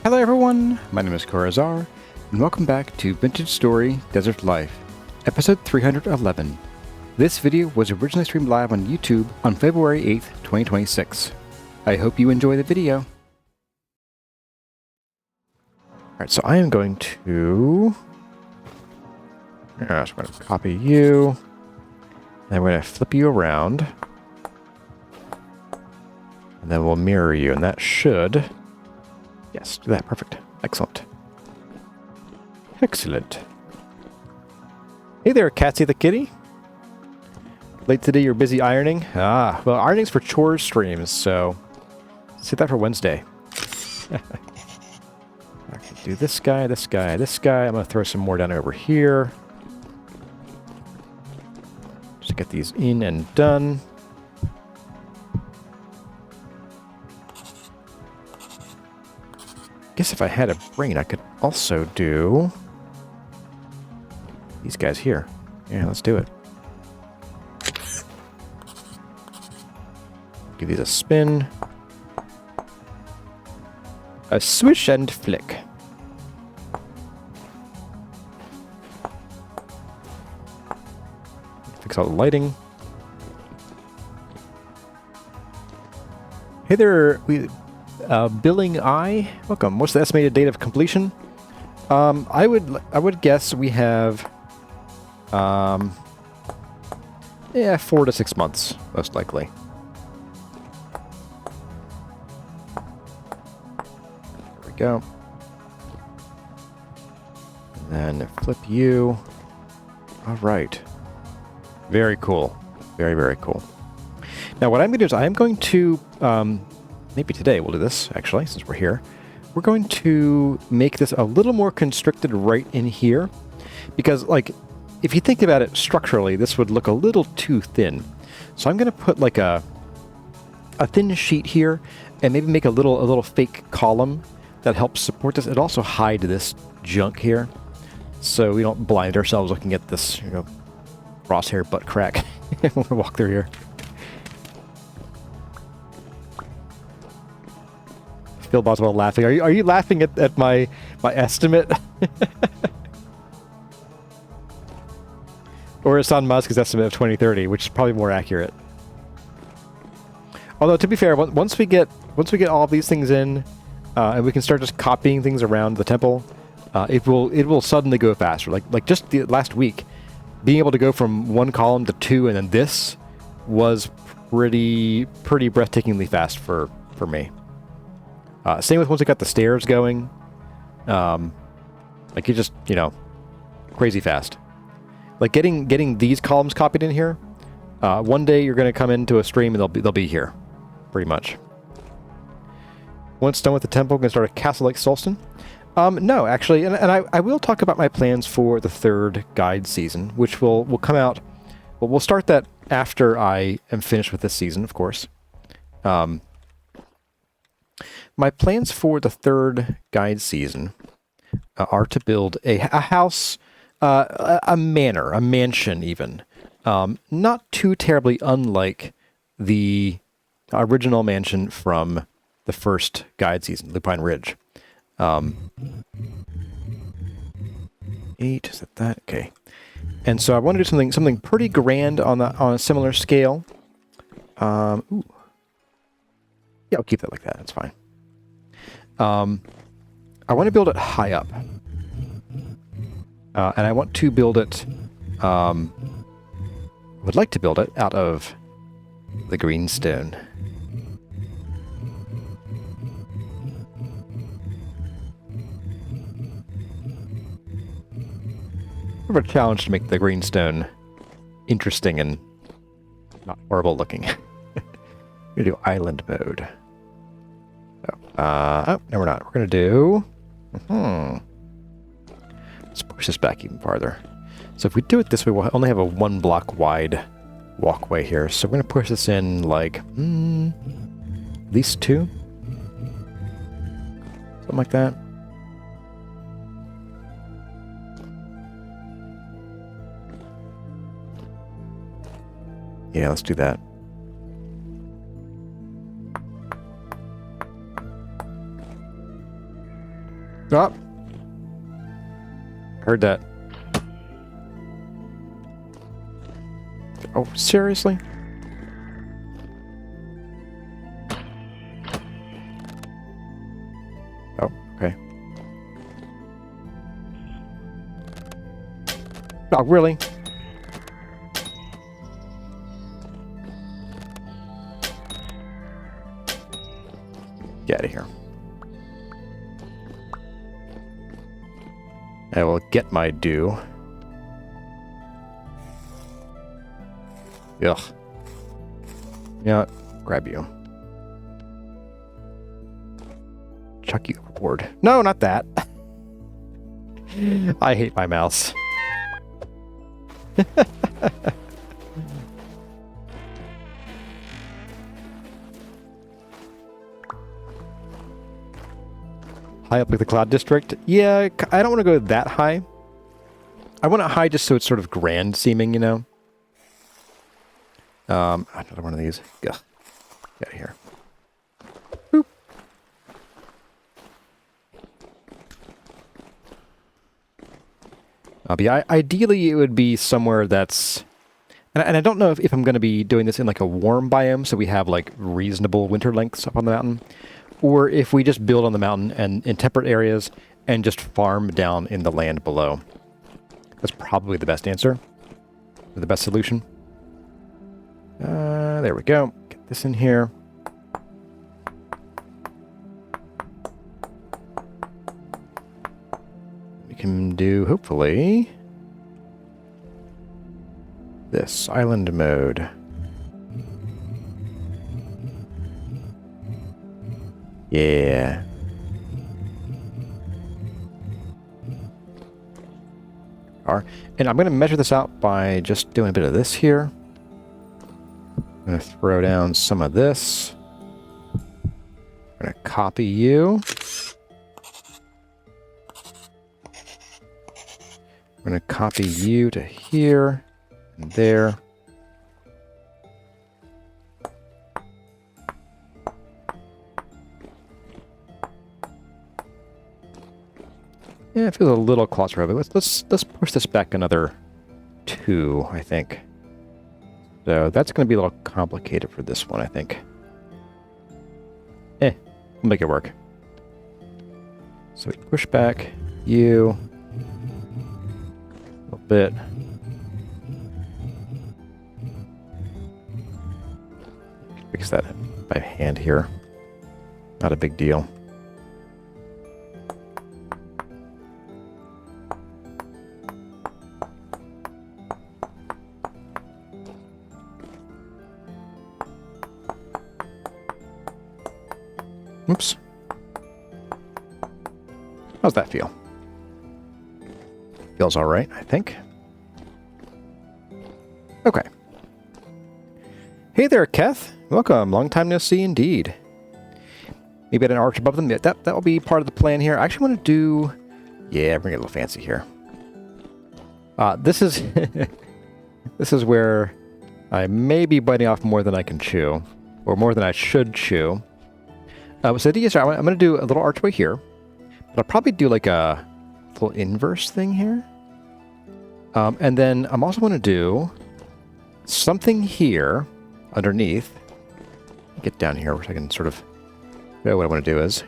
Hello everyone, my name is Corazar, and welcome back to Vintage Story Desert Life, episode 311. This video was originally streamed live on YouTube on February 8th, 2026. I hope you enjoy the video. Alright, so I am going to... I'm going to copy you, and I'm going to flip you around, and then we'll mirror you, and that should... Yes, do that. Perfect. Excellent. Excellent. Hey there, Catsy the kitty. Late today, you're busy ironing? Ah, well, ironing's for chores streams, so save that for Wednesday. I can do this guy, this guy, this guy. I'm going to throw some more down over here. Just get these in and done. Guess if I had a brain, I could also do these guys here. Yeah, let's do it. Give these a spin. A swish and flick. Fix all the lighting. Hey there, Billing Eye, welcome. What's the estimated date of completion? I would guess we have, 4 to 6 months, most likely. There we go. And then flip you. All right. Very cool. Very, very cool. Now, what I'm going to do is I'm going to, maybe today we'll do this, actually, since we're here. We're going to make this a little more constricted right in here. Because, like, if you think about it structurally, this would look a little too thin. So I'm going to put, like, a thin sheet here, and maybe make a little fake column that helps support this. It'd also hide this junk here, so we don't blind ourselves looking at this, you know, crosshair butt crack when we walk through here. Phil Boswell laughing. Are you laughing at my estimate? Or is Elon Musk's estimate of 2030, which is probably more accurate. Although to be fair, once we get all these things in, and we can start just copying things around the temple, it will suddenly go faster. Like just the last week, being able to go from one column to 2 and then this was pretty breathtakingly fast for me. Same with once we got the stairs going. Like, you just, you know, crazy fast. Like, getting these columns copied in here, one day you're going to come into a stream and they'll be here, pretty much. Once done with the temple, we're going to start a castle like Solston. No, actually, and I will talk about my plans for the 3rd guide season, which will come out. Well, we'll start that after I am finished with this season, of course. My plans for the 3rd guide season are to build a house, a manor, a mansion even. Not too terribly unlike the original mansion from the 1st guide season, Lupine Ridge. 8, is that? Okay. And so I want to do something pretty grand on a similar scale. Ooh. Yeah, I'll keep that like that. That's fine. I want to build it high up. And I want to build it... would like to build it out of the greenstone. Sort of a challenge to make the greenstone interesting and not horrible looking. We're going to do island mode. Oh, no, we're not. We're going to do... Let's push this back even farther. So if we do it this way, we'll only have a 1 block wide walkway here. So we're going to push this in like... at least 2? Something like that. Yeah, let's do that. Oh. Heard that. Oh, seriously? Oh, okay. Oh, really? Get out of here. I will get my due. Ugh. Yeah, grab you. Chuck you overboard. No, not that. I hate my mouse. High up like the cloud district? Yeah, I don't want to go that high. I want it high just so it's sort of grand seeming, you know? Another one of these. Ugh. Get out of here. Boop. Ideally, it would be somewhere that's... And I don't know if I'm going to be doing this in like a warm biome, so we have like reasonable winter lengths up on the mountain, or if we just build on the mountain and in temperate areas and just farm down in the land below. That's probably the best answer, or the best solution. There we go. Get this in here. We can do, hopefully, this island mode. Yeah. And I'm going to measure this out by just doing a bit of this here. I'm going to throw down some of this. I'm going to copy you. I'm going to copy you to here and there. Yeah, it feels a little claustrophobic. Let's push this back another 2, I think. So that's going to be a little complicated for this one, I think. We'll make it work. So we push back you a little bit. Fix that by hand here. Not a big deal. Oops. How's that feel? Feels all right, I think. Okay. Hey there, Keth. Welcome. Long time no see indeed. Maybe at an arch above them. That will be part of the plan here. I actually want to do... Yeah, bring it a little fancy here. This is... this is where I may be biting off more than I can chew. Or more than I should chew. So the idea is I'm going to do a little archway here. But I'll probably do like a little inverse thing here. And then I'm also going to do something here underneath. Get down here, which I can sort of know what I want to do is.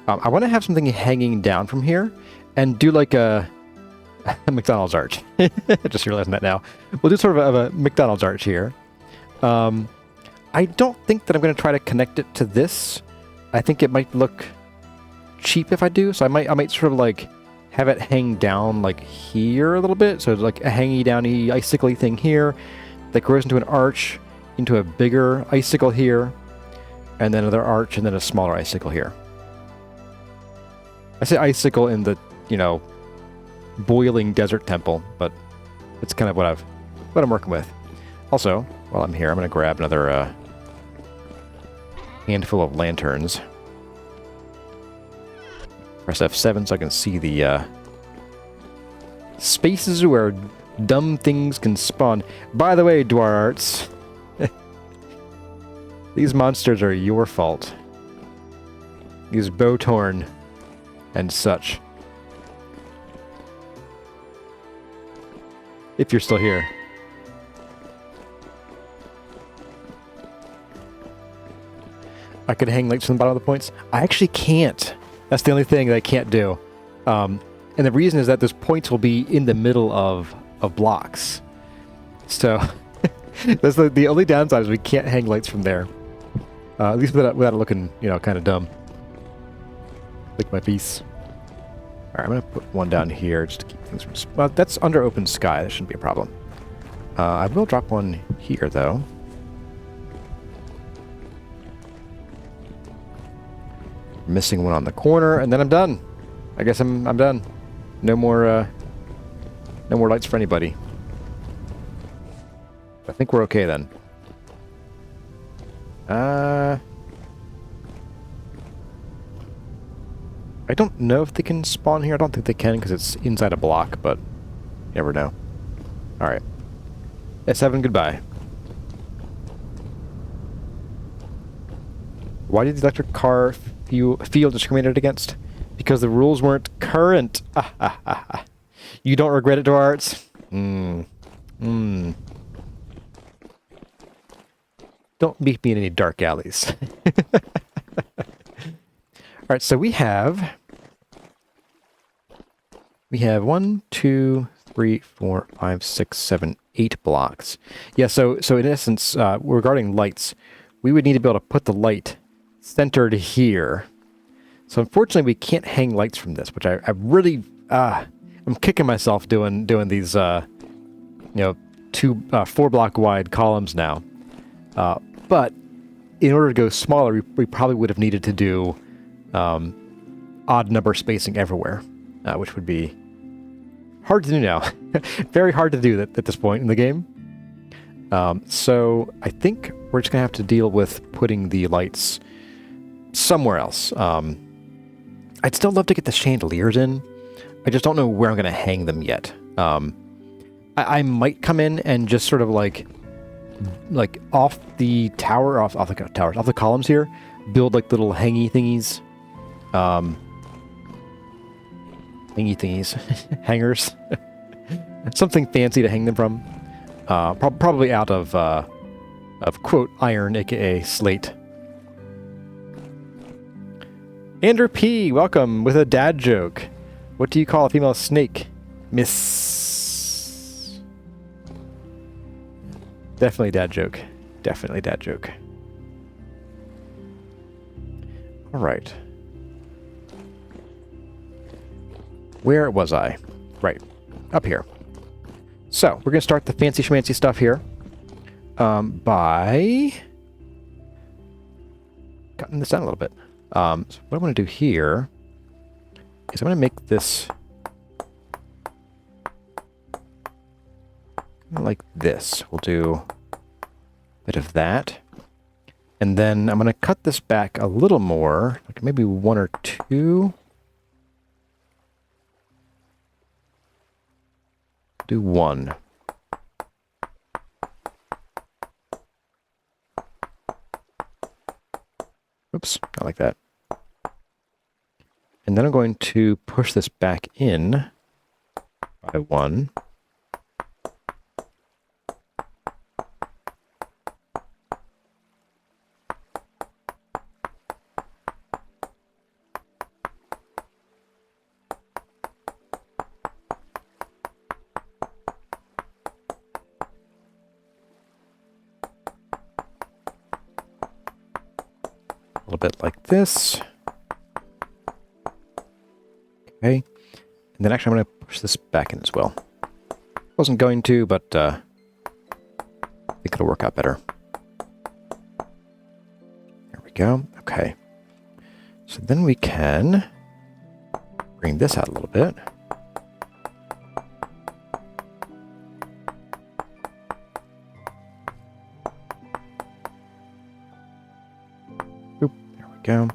I want to have something hanging down from here and do like a McDonald's arch. Just realizing that now. We'll do sort of a McDonald's arch here. I don't think that I'm going to try to connect it to this. I think it might look cheap if I do, so I might sort of like have it hang down like here a little bit. So it's like a hangy downy icicle thing here that grows into an arch, into a bigger icicle here, and then another arch, and then a smaller icicle here. I say icicle in the, you know, boiling desert temple, but it's kind of what I'm working with. Also, while I'm here, I'm going to grab another handful of lanterns. Press F7 so I can see the spaces where dumb things can spawn. By the way, Dwararts, these monsters are your fault. These bow-torn and such. If you're still here. I could hang lights from the bottom of the points. I actually can't. That's the only thing that I can't do. And the reason is that those points will be in the middle of blocks. So that's the only downside is we can't hang lights from there. At least without it looking, you know, kind of dumb. Like my piece. Alright, I'm going to put one down here just to keep things from... Well, that's under open sky. That shouldn't be a problem. I will drop one here, though. Missing one on the corner, and then I'm done. I guess I'm done. No more lights for anybody. I think we're okay then. I don't know if they can spawn here. I don't think they can because it's inside a block, but you never know. Alright. S7, goodbye. Why did the electric car feel discriminated against? Because the rules weren't current. You don't regret it, Dwarts? Don't meet me in any dark alleys. Alright, so we have 1, 2, 3, 4, 5, 6, 7, 8 blocks. Yeah, so in essence, regarding lights, we would need to be able to put the light centered here. So unfortunately, we can't hang lights from this, which I really, I'm kicking myself doing these, you know, 4 block wide columns now. But in order to go smaller, we probably would have needed to do odd number spacing everywhere, which would be hard to do now. Very hard to do that at this point in the game. So I think we're just going to have to deal with putting the lights somewhere else. I'd still love to get the chandeliers in. I just don't know where I'm going to hang them yet. I might come in and just sort of like off the tower, off the columns here, build like little hangy thingies. Hangers. Something fancy to hang them from. Probably out of quote iron, aka slate. Andrew P, welcome with a dad joke. What do you call a female snake? Miss. Definitely dad joke. Definitely dad joke. All right. Where was I? Right. Up here. So, we're going to start the fancy schmancy stuff here. By cutting this down a little bit. So what I want to do here is I'm going to make this like this. We'll do a bit of that. And then I'm going to cut this back a little more, like maybe 1 or 2. Do 1. Oops, not like that. And then I'm going to push this back in by 1. A little bit like this. Okay. And then actually I'm going to push this back in as well. Wasn't going to, but I think it'll work out better. There we go. Okay. So then we can bring this out a little bit. Oop, there we go.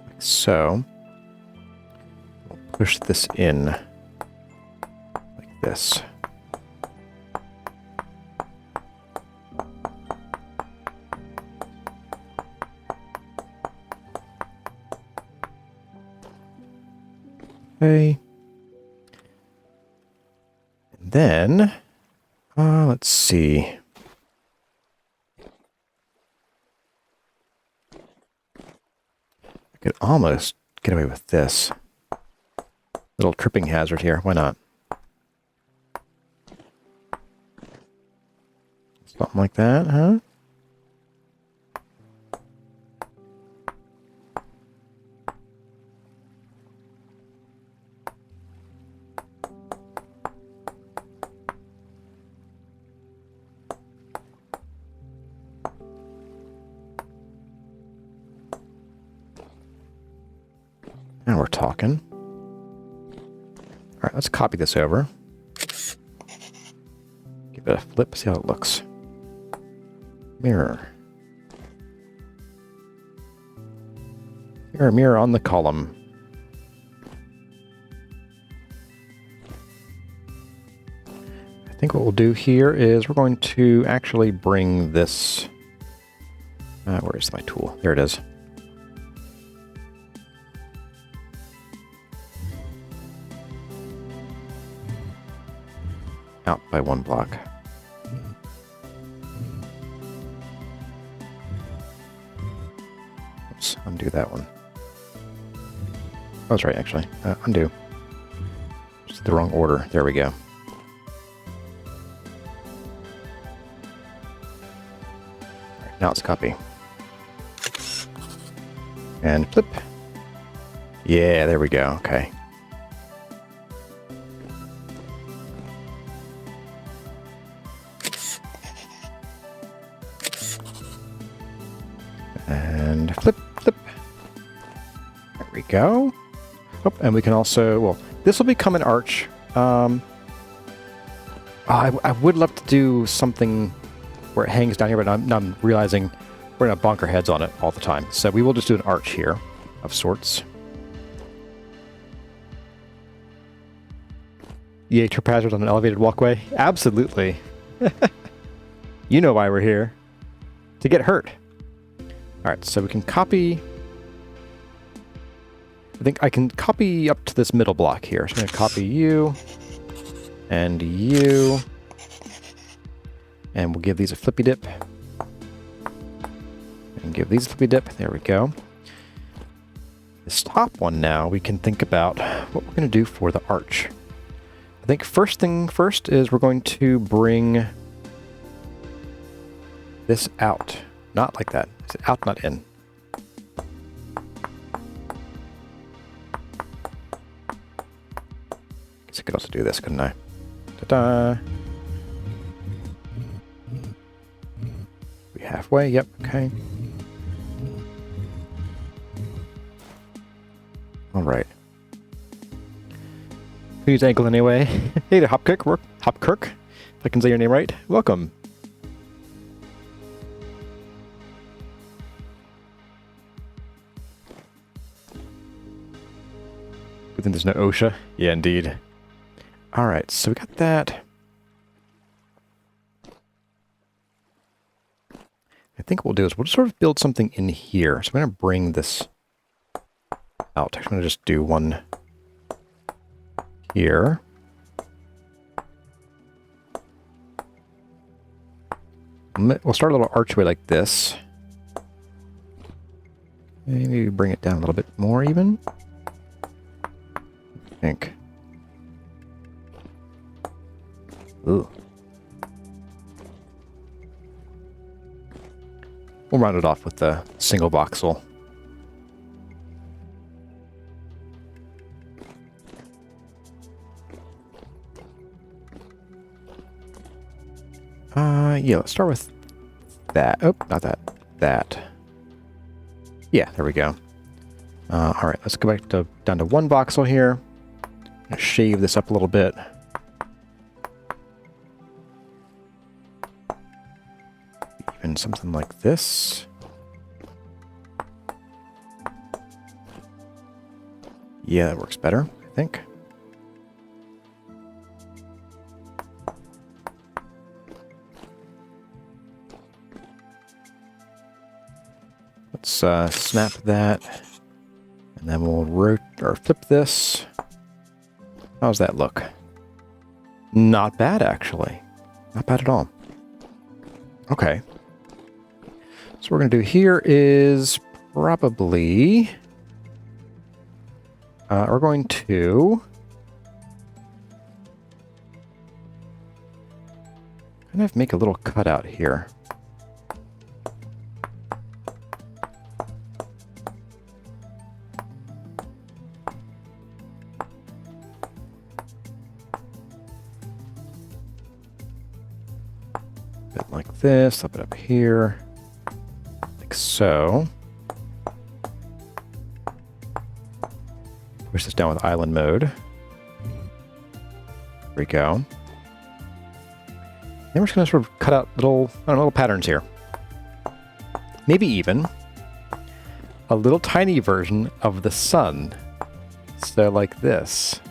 Like so. We'll push this in like this. Okay. And then, let's see. I could almost get away with this. Little tripping hazard here. Why not? Something like that, huh? Now we're talking. All right, let's copy this over. Give it a flip, see how it looks. Mirror. Mirror, mirror on the column. I think what we'll do here is we're going to actually bring this... where is my tool? There it is. Out by 1 block. Oops, undo that one. Oh, that's right, actually. Undo. Just the wrong order. There we go. All right, now let's copy. And flip. Yeah, there we go. Okay. And flip, flip. There we go. Oh, and we can also, well, this will become an arch. I would love to do something where it hangs down here, but I'm realizing we're going to bonk our heads on it all the time. So we will just do an arch here of sorts. Yay, trip hazard on an elevated walkway? Absolutely. You know why we're here. To get hurt. Alright, so we can copy... I think I can copy up to this middle block here. So I'm going to copy you. And you. And we'll give these a flippy dip. And give these a flippy dip. There we go. This top one now, we can think about what we're going to do for the arch. I think first thing first is we're going to bring this out. Not like that. It's out, not in. Guess I could also do this, couldn't I? Ta-da! We halfway? Yep, okay. Alright. Who's Ankle anyway? Hey there, Hopkirk. Hopkirk, if I can say your name right. Welcome. Good thing there's no OSHA. Yeah, indeed. Alright, so we got that. I think what we'll do is we'll just sort of build something in here. So I'm going to bring this out. I'm going to just do one here. We'll start a little archway like this. Maybe bring it down a little bit more even. I think. Ooh. We'll round it off with the single voxel. Yeah, let's start with that. Oh, not that. That. Yeah, there we go. All right, let's go back to down to 1 voxel here. I'm gonna shave this up a little bit. Even something like this. Yeah, that works better, I think. Let's snap that, and then we'll rotate or flip this. How's that look? Not bad, actually. Not bad at all. Okay. So what we're going to do here is probably... we're going to... kind of make a little cutout here. Bit like this, up it up here, like so. Push this down with island mode. There we go. Then we're just going to sort of cut out little, I don't know, little patterns here. Maybe even a little tiny version of the sun. So like this.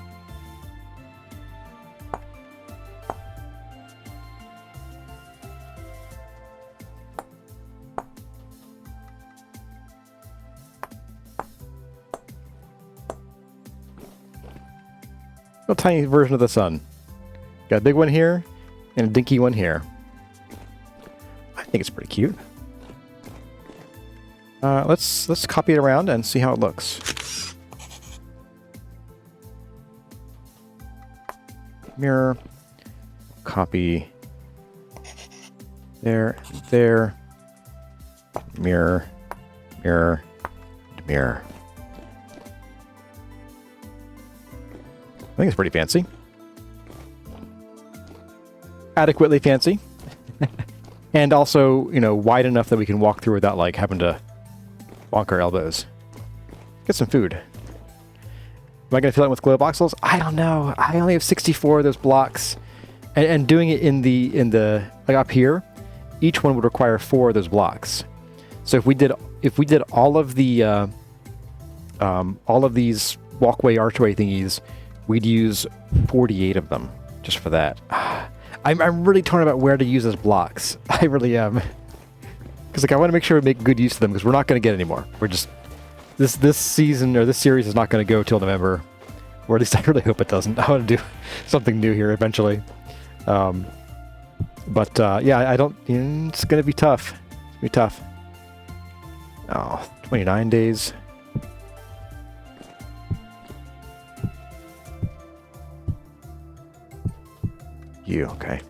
Little tiny version of the sun. Got a big one here. And a dinky one here. I think it's pretty cute. Let's copy it around and see how it looks. Mirror. Copy. There. There. Mirror. Mirror. Mirror. I think it's pretty fancy. Adequately fancy. And also, you know, wide enough that we can walk through without, like, having to bonk our elbows. Get some food. Am I going to fill it with CobbleSkulls? I don't know. I only have 64 of those blocks. And doing it in the like up here, each one would require 4 of those blocks. So if we did all of the all of these walkway archway thingies, we'd use 48 of them just for that. I'm really torn about where to use those blocks. I really am. Because like I want to make sure we make good use of them because we're not going to get any more. We're just this season or this series is not going to go till November, or at least I really hope it doesn't. I want to do something new here eventually. But yeah, I don't. It's going to be tough. It's going to be tough. Oh, 29 days. You, okay.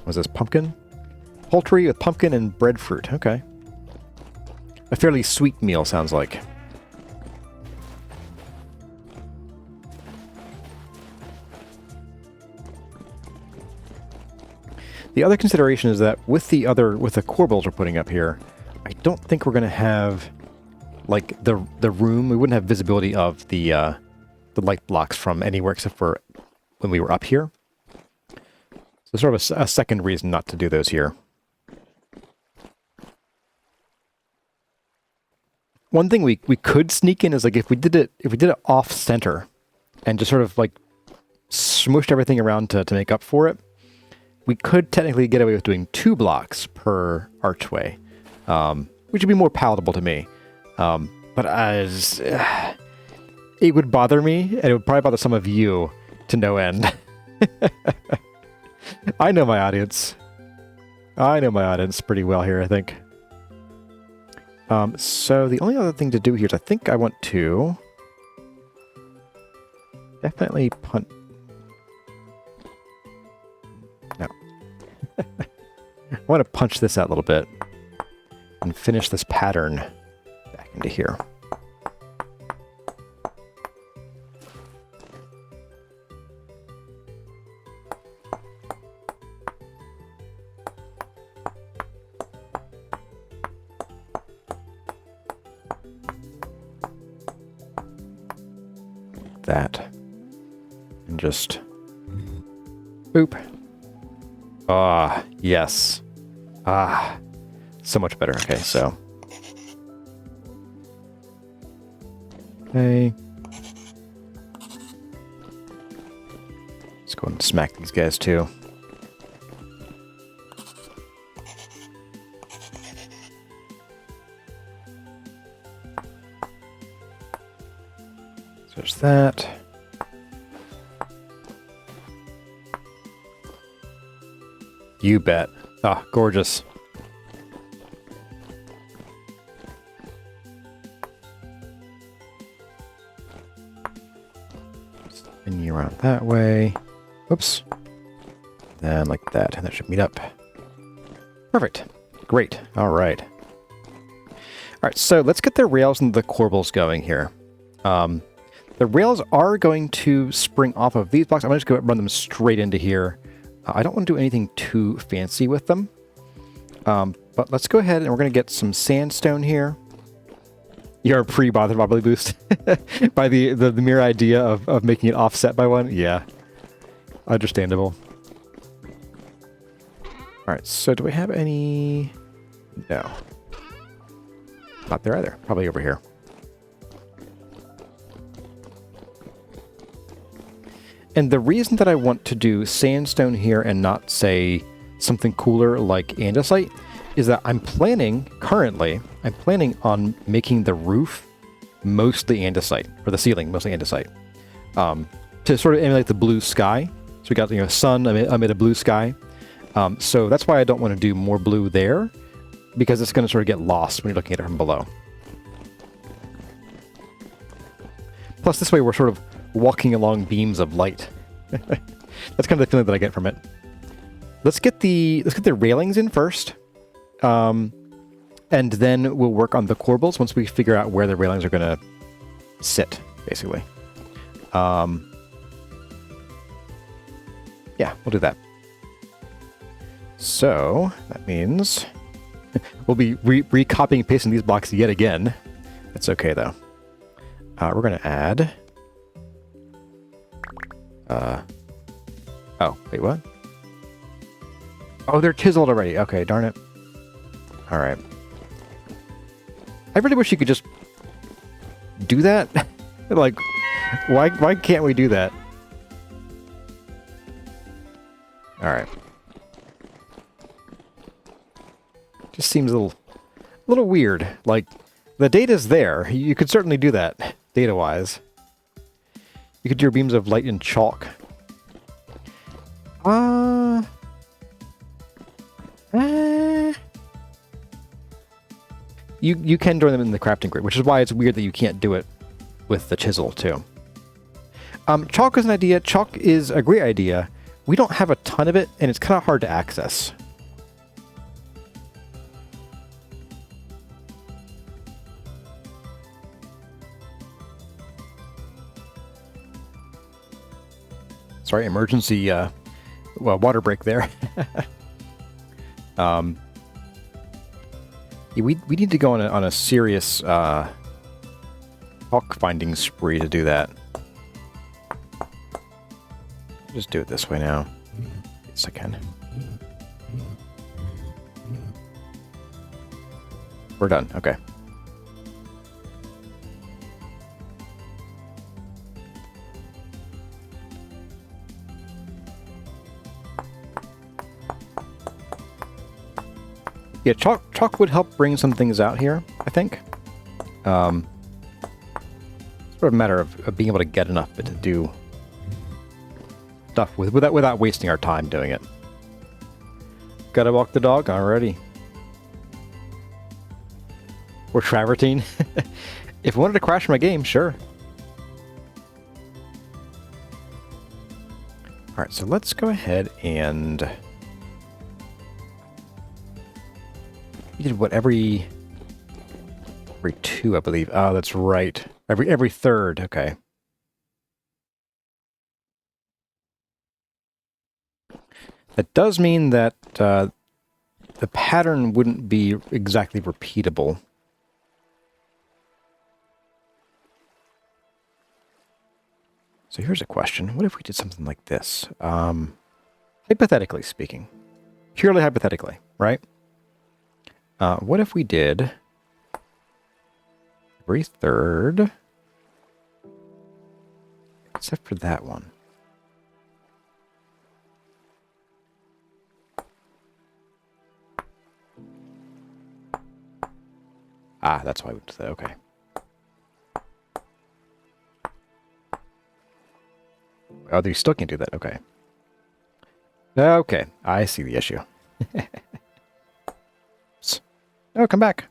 Was this pumpkin? Poultry with pumpkin and breadfruit. Okay. A fairly sweet meal, sounds like. The other consideration is that with the Corbels we're putting up here, I don't think we're going to have, like, the room. We wouldn't have visibility of the light blocks from anywhere except for when we were up here. So sort of a second reason not to do those here. One thing we could sneak in is like if we did it off center and just sort of like smushed everything around to make up for it, we could technically get away with doing 2 blocks per archway, which would be more palatable to me. But as it would bother me, and it would probably bother some of you to no end. I know my audience. I know my audience pretty well here, I think. So the only other thing to do here is I think I want to definitely punt. No. I want to punch this out a little bit and finish this pattern back into here. That and just boop. Ah, yes. Ah, so much better. Okay, so okay, let's go and smack these guys too. There's that. You bet. Ah, gorgeous. Spin you around that way. Oops. Then like that, and that should meet up. Perfect. Great. All right. All right, so let's get the rails and the corbels going here. The rails are going to spring off of these blocks. I'm going to just go run them straight into here. I don't want to do anything too fancy with them. But let's go ahead and we're going to get some sandstone here. You're pretty bothered by boost by the mere idea of making it offset by one. Yeah, understandable. All right, so do we have any? No, not there either. Probably over here. And the reason that I want to do sandstone here and not, say, something cooler like andesite is that I'm planning on making the roof mostly andesite, or the ceiling mostly andesite, to sort of emulate the blue sky. So we got, sun amid a blue sky. So that's why I don't want to do more blue there, because it's going to sort of get lost when you're looking at it from below. Plus, this way we're sort of walking along beams of light. That's kind of the feeling that I get from it. Let's get the railings in first, and then we'll work on the corbels once we figure out where the railings are going to sit, basically. Yeah, we'll do that. So that means we'll be re-copying and pasting these blocks yet again. That's okay though. We're going to add. Oh, wait, what? Oh, they're chiseled already. Okay, darn it. All right. I really wish you could just do that. Like, why can't we do that? All right. Just seems a little weird. Like, the data's there. You could certainly do that, data-wise. You could do your beams of light in chalk. You can join them in the crafting grid, which is why it's weird that you can't do it with the chisel, too. Chalk is an idea. Chalk is a great idea. We don't have a ton of it, and it's kind of hard to access. Sorry, emergency water break there. We need to go on a serious hawk finding spree to do that. Just do it this way now. Yes, I can. We're done. Okay. Yeah, chalk would help bring some things out here, I think. It's sort of a matter of being able to get enough of it to do stuff without wasting our time doing it. Gotta walk the dog? Alrighty. Or travertine. If I wanted to crash my game, sure. Alright, so let's go ahead and... We did what, every 2, I believe. Oh, that's right. Every third. Okay. That does mean that the pattern wouldn't be exactly repeatable. So here's a question. What if we did something like this? Hypothetically speaking. Purely hypothetically, right? What if we did every third, except for that one? Ah, that's why we did that. Okay. Oh, you still can't do that. Okay. Okay, I see the issue. Oh, come back.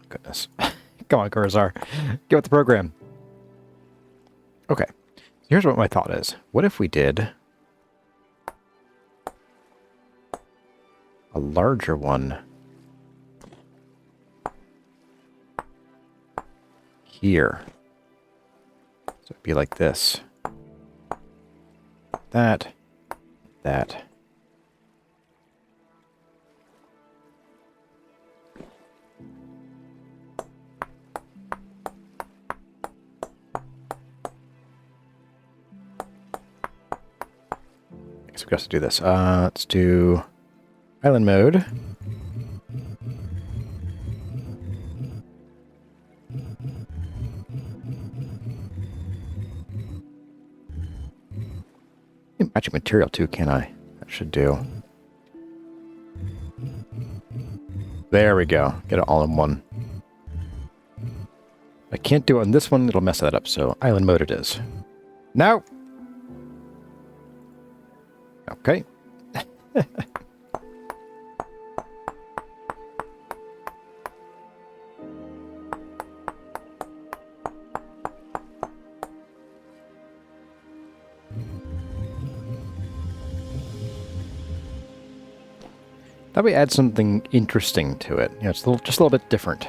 Goodness. Come on, Cursor. Get with the program. Okay. Here's what my thought is. What if we did a larger one here? So it'd be like this. That. That. I guess we have to do this. Let's do island mode. Matching material too, can I? That should do. There we go. Get it all in one. I can't do it on this one, it'll mess that up, so island mode it is. No! Okay. That way add something interesting to it. You know, it's just a little bit different.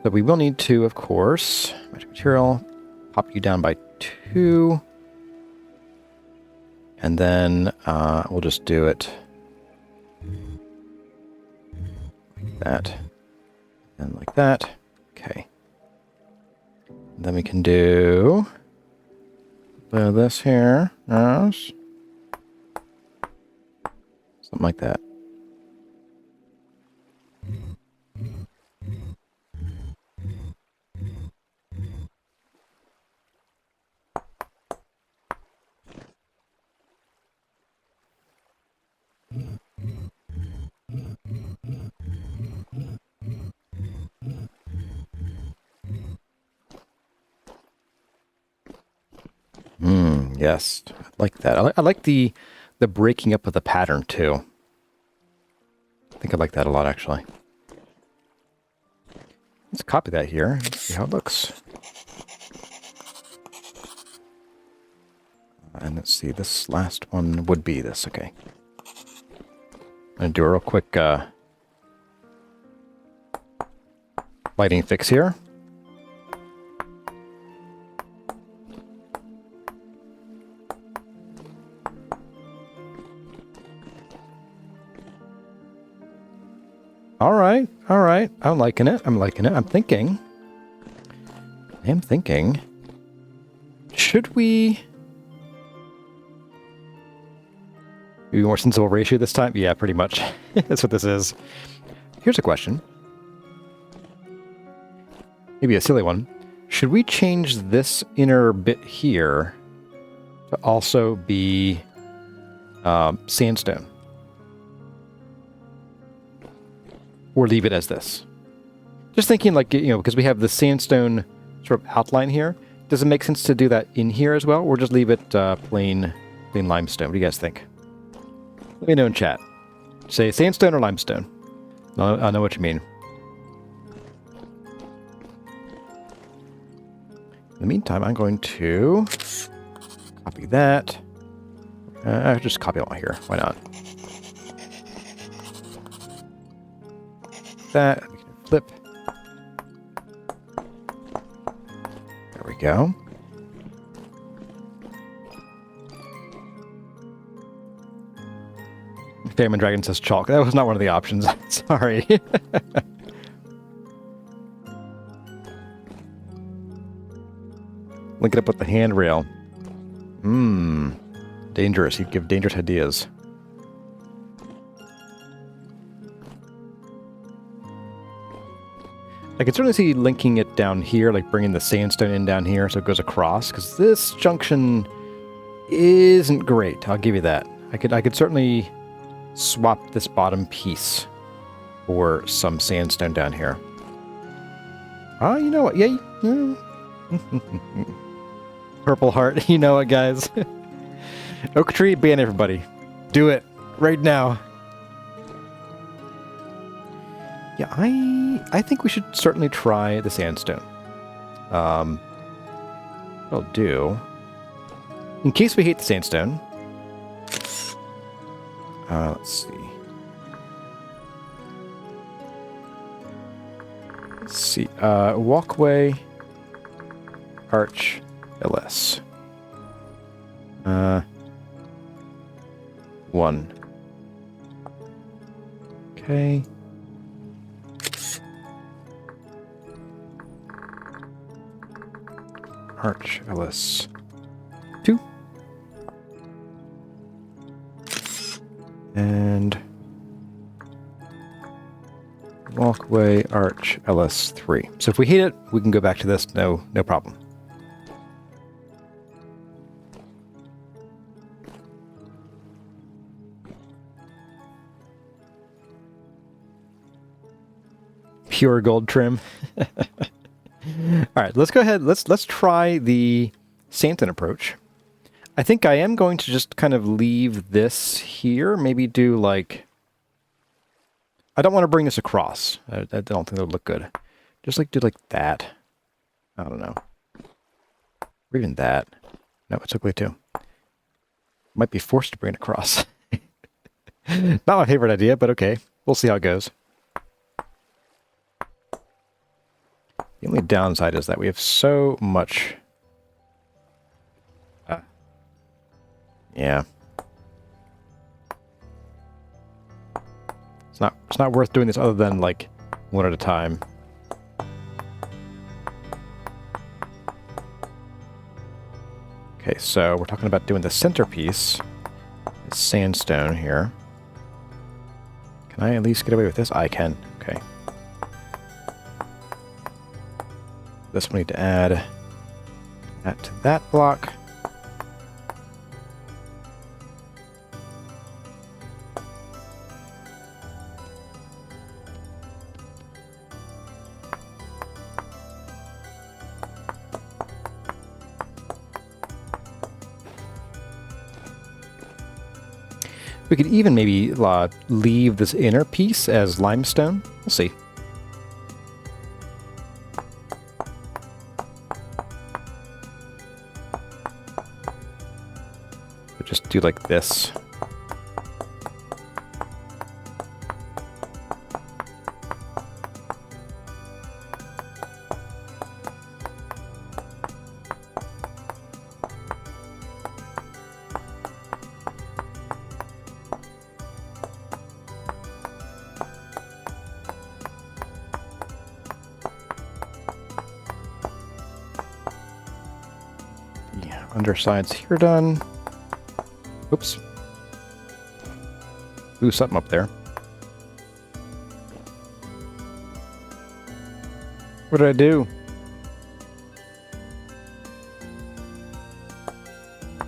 So we will need to, of course, magic material, pop you down by 2. And then we'll just do it like that. And like that. Okay. And then we can do this here. Yes. Something like that. Yes, I like that. I like the breaking up of the pattern too. I think I like that a lot, actually. Let's copy that here and see how it looks. And let's see, this last one would be this. Okay. I'm going to do a real quick lighting fix here. All right, all right. I'm liking it. I'm liking it. I'm thinking. Should we maybe more sensible ratio this time? Yeah, pretty much. That's what this is. Here's a question. Maybe a silly one. Should we change this inner bit here to also be sandstone? Or leave it as this? Just thinking, like, you know, because we have the sandstone sort of outline here. Does it make sense to do that in here as well? Or just leave it plain limestone? What do you guys think? Let me know in chat. Say sandstone or limestone. I know what you mean. In the meantime, I'm going to copy that. I'll just copy it all here. Why not? That. We can flip. There we go. Famine Dragon says chalk. That was not one of the options. Sorry. Link it up with the handrail. Dangerous. He'd give dangerous ideas. I can certainly see linking it down here, like bringing the sandstone in down here so it goes across, because this junction isn't great. I'll give you that. I could certainly swap this bottom piece for some sandstone down here. Ah, you know what? Yay! Purple heart. You know what, guys? Oak tree, ban everybody. Do it right now. Yeah, I think we should certainly try the sandstone. What I'll do, in case we hate the sandstone. Let's see. Let's see. Walkway, arch, LS. 1. Okay. Arch, LS. 2. And walkway, arch, LS 3. So if we hate it, we can go back to this. No problem. Pure gold trim. All right, let's go ahead. Let's try the sandstone approach. I think I am going to just kind of leave this here. Maybe do like... I don't want to bring this across. I don't think that would look good. Just like do like that. I don't know. Or even that. No, it's ugly too. Might be forced to bring it across. Not my favorite idea, but okay. We'll see how it goes. The only downside is that we have so much... yeah. It's not worth doing this other than, like, one at a time. Okay, so we're talking about doing the centerpiece. It's sandstone here. Can I at least get away with this? I can. Okay. This we need to add that to that block. We could even maybe leave this inner piece as limestone. We'll see. We'll just do like this. Undersides here done. Oops. Ooh, something up there. What did I do?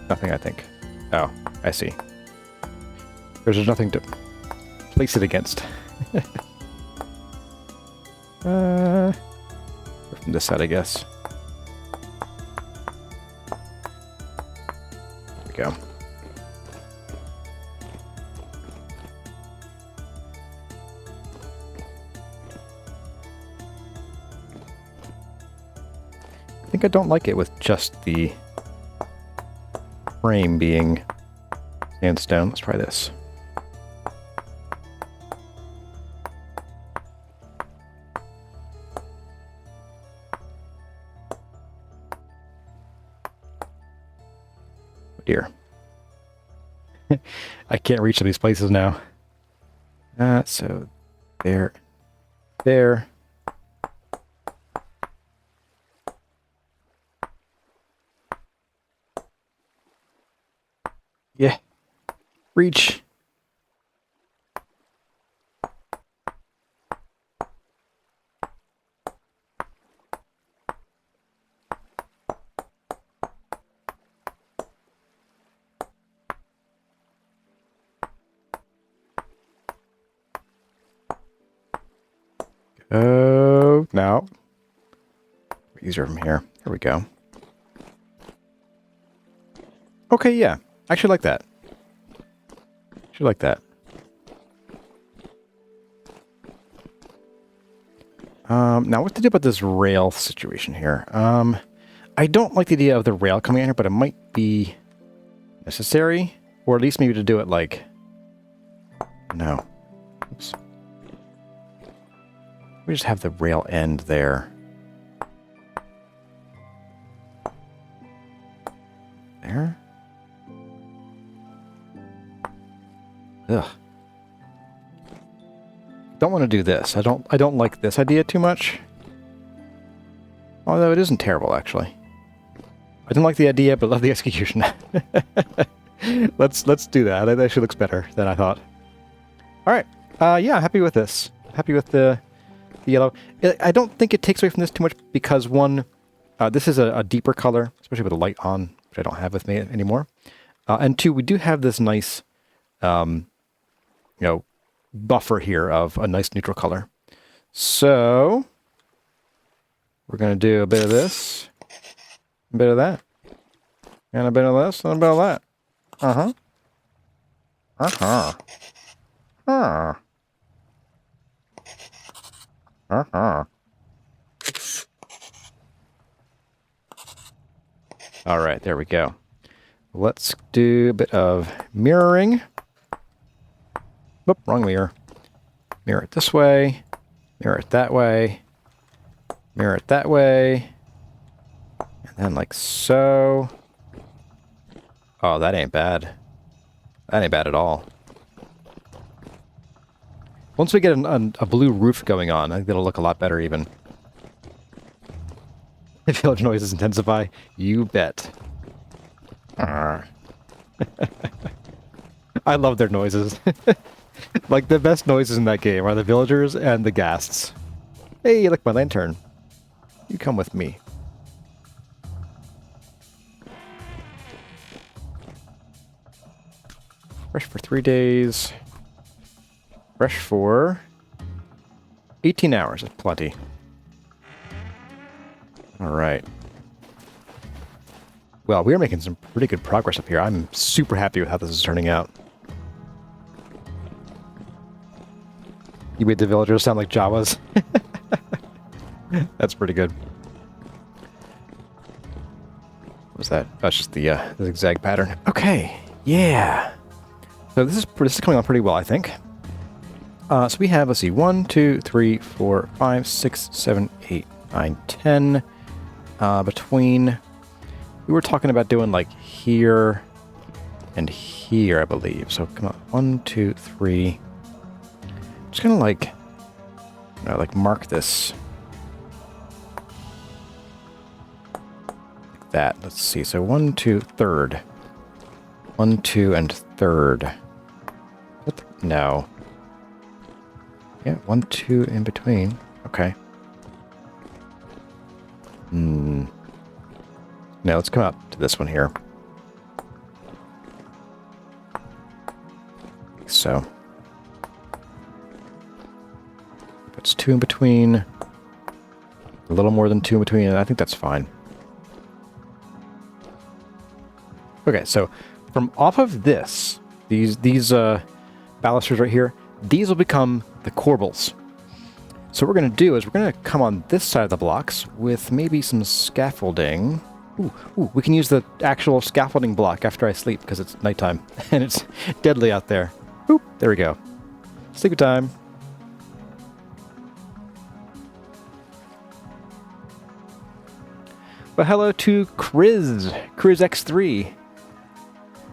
Nothing, I think. Oh, I see. There's nothing to place it against. From this side, I guess. Go. I think I don't like it with just the frame being sandstone. Let's try this. Dear. I can't reach these places now. So there. Yeah. Reach. Oh, no. Easier from here. There we go. Okay, yeah. I actually like that. Actually like that. Now what to do about this rail situation here? I don't like the idea of the rail coming in here, but it might be necessary. Or at least maybe to do it like... No. Oops. We just have the rail end there. There? Ugh. Don't want to do this. I don't like this idea too much. Although it isn't terrible, actually. I don't like the idea, but love the execution. Let's do that. That actually looks better than I thought. All right. Yeah, happy with this. Happy with the yellow. I don't think it takes away from this too much because one, this is a deeper color, especially with the light on, which I don't have with me anymore. And two, we do have this nice, buffer here of a nice neutral color. So we're going to do a bit of this, a bit of that, and a bit of this, and a bit of that. Uh-huh. Uh-huh. Uh-huh. Uh-huh. All right, there we go. Let's do a bit of mirroring. Oop, wrong mirror. Mirror it this way. Mirror it that way. Mirror it that way. And then like so. Oh, that ain't bad. That ain't bad at all. Once we get a blue roof going on, I think that'll look a lot better even. If village noises intensify, you bet. I love their noises. Like, the best noises in that game are the villagers and the ghasts. Hey, look, my lantern. You come with me. Fresh for 3 days. Fresh for 18 hours. That's plenty. All right. Well, we are making some pretty good progress up here. I'm super happy with how this is turning out. You made the villagers sound like Jawas. That's pretty good. What was that? That's just the zigzag pattern. Okay, yeah. So this is coming on pretty well, I think. So we have, let's see, 1, 2, 3, 4, 5, 6, 7, 8, 9, 10. Between, we were talking about doing like here and here, I believe. So come on, 1, 2, 3. Just gonna like mark this like that. Let's see. So 1, 2, third. 1, 2, and third. What the, no. Yeah, 1, 2 in between. Okay. Now let's come out to this one here. So. It's 2 in between. A little more than 2 in between, and I think that's fine. Okay, so from off of this, these balusters right here, these will become the corbels. So what we're going to do is we're going to come on this side of the blocks with maybe some scaffolding. Ooh, we can use the actual scaffolding block after I sleep because it's nighttime and it's deadly out there. Oop, there we go. Sleepy time. Well, hello to Kriz X3.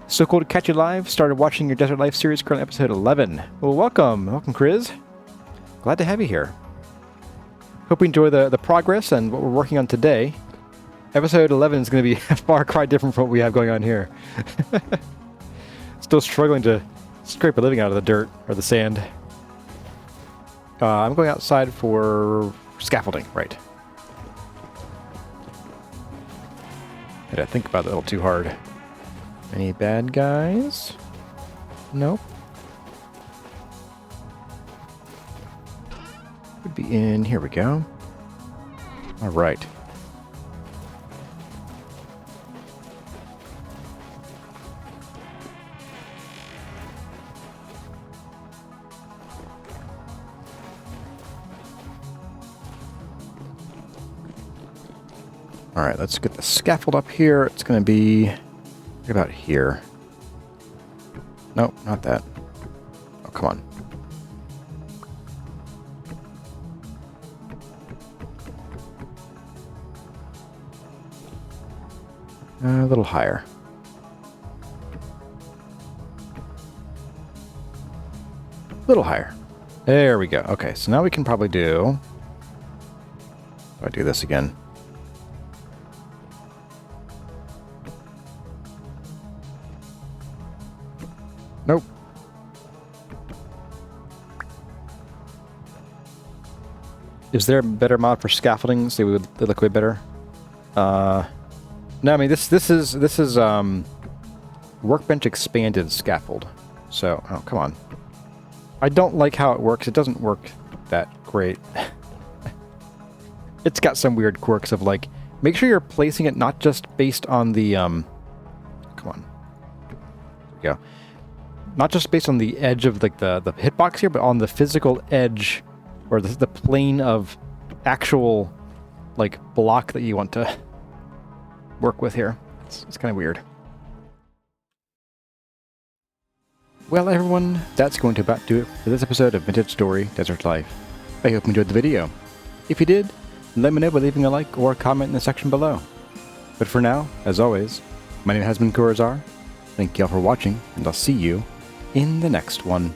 So cool to catch you live. Started watching your Desert Life series, currently episode 11. Well, welcome, Kriz. Glad to have you here. Hope you enjoy the progress and what we're working on today. Episode 11 is going to be a far cry different from what we have going on here. Still struggling to scrape a living out of the dirt or the sand. I'm going outside for scaffolding, right. I had to think about that a little too hard. Any bad guys? Nope. be in, here we go. All right. All right, let's get the scaffold up here. It's going to be right about here. Nope, not that. Oh, come on. A little higher. A little higher. There we go. Okay, so now we can probably do... I'll do this again. Nope. Is there a better mod for scaffolding? So they look way better. No, I mean this is workbench expanded scaffold. So, oh come on. I don't like how it works. It doesn't work that great. It's got some weird quirks of like, make sure you're placing it not just based on the come on. There we go. Not just based on the edge of like the hitbox here, but on the physical edge or the plane of actual like block that you want to work with here. It's kind of weird. Well, everyone, that's going to about do it for this episode of Vintage Story Desert Life. I hope you enjoyed the video. If you did, let me know by leaving a like or a comment in the section below. But for now, as always, my name has been Corazar. Thank you all for watching, and I'll see you in the next one.